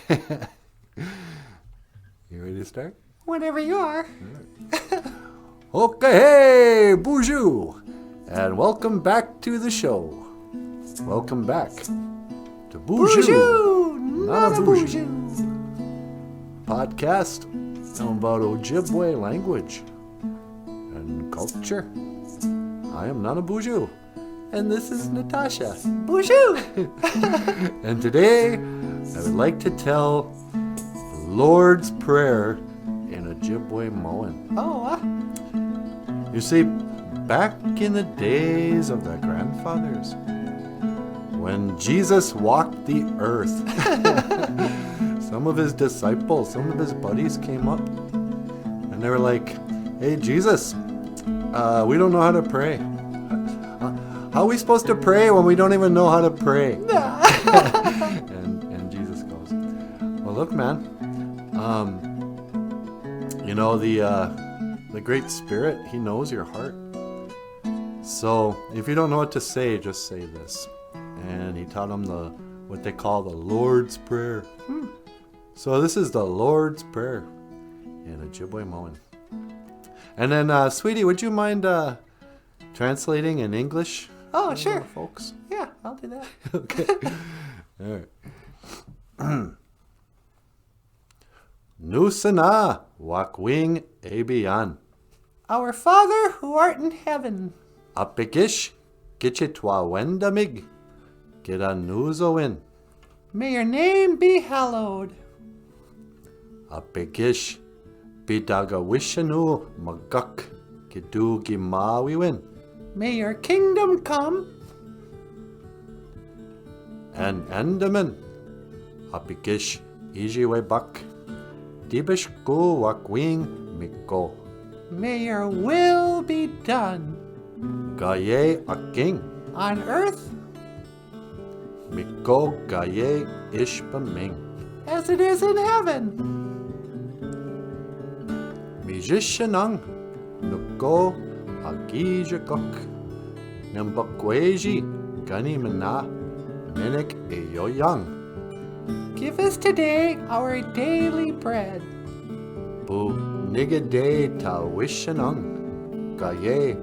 You ready to start? Whenever you are. Okay, hey, BOOZHOO! And welcome back to the show. Welcome back to BOOZHOO! NANABOOZHOO! Podcast about Ojibwe language and culture. I am NANABOOZHOO. And this is Natasha. BOOZHOO! And today, I would like to tell the Lord's Prayer in Ojibwe Moan. Oh, You see, back in the days of the grandfathers, when Jesus walked the earth, some of his disciples, some of his buddies came up, and they were like, "Hey, Jesus, we don't know how to pray. How are we supposed to pray when we don't even know how to pray?" and Jesus goes, "Well, look, man, the Great Spirit, he knows your heart. So if you don't know what to say, just say this." And he taught them what they call the Lord's Prayer. So this is the Lord's Prayer in Ojibwe Moan. And then, sweetie, would you mind translating in English? Oh, sure. Folks. Yeah, I'll do that. Okay. All right. Nusana wakwing abiyan. Our Father who art in heaven. Apikish kichitwa wendamig. Kiranuzoin. May your name be hallowed. Apikish bidagawishanu magak kidugi mawiwin. May your kingdom come. And endaman. Apikish ijiwe bak. Dibish go wakwing miko. May your will be done. Gaye aking. On earth Miko gaye ishpaming. as it is in heaven. Mijishanang nuko agijakok. Nambakweji ganimana minik eyoyang. Give us today our daily bread. Bu nigade ta wishanang. Gaye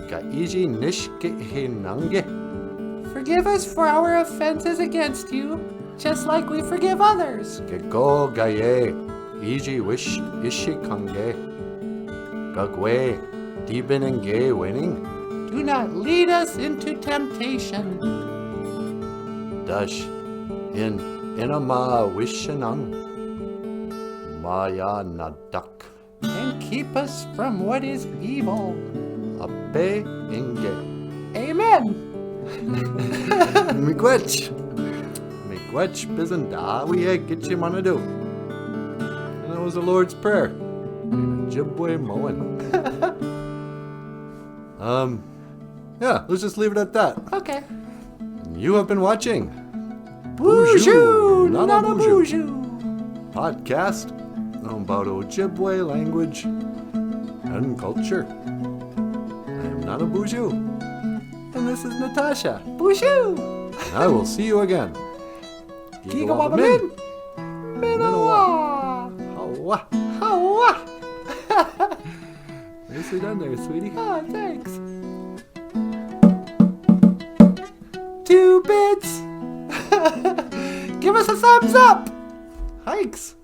gaiji nishke hinange. Forgive us for our offenses against you, just like we forgive others. Gego gaye iji wish ishikange. Gagwe dibinenge winning. Do not lead us into temptation, Dash in inama wishanang. Maya nadak. and keep us from what is evil. Ape inge. Amen. Miigwech bizandawi gitchi manadu. And that was the Lord's Prayer in Ojibwe Moan. Yeah, let's just leave it at that. Okay. You have been watching BOOZHOO! NANABOOZHOO NANABOOZHOO! podcast about Ojibwe language and culture. I am NANABOOZHOO. And this is Natasha. BOOZHOO! And I will see you again. Gigawabamin! Minawa! Hawa. Hawa! Nicely done there, sweetie. Oh, thanks. 2 bits! Give us a thumbs up! Hikes!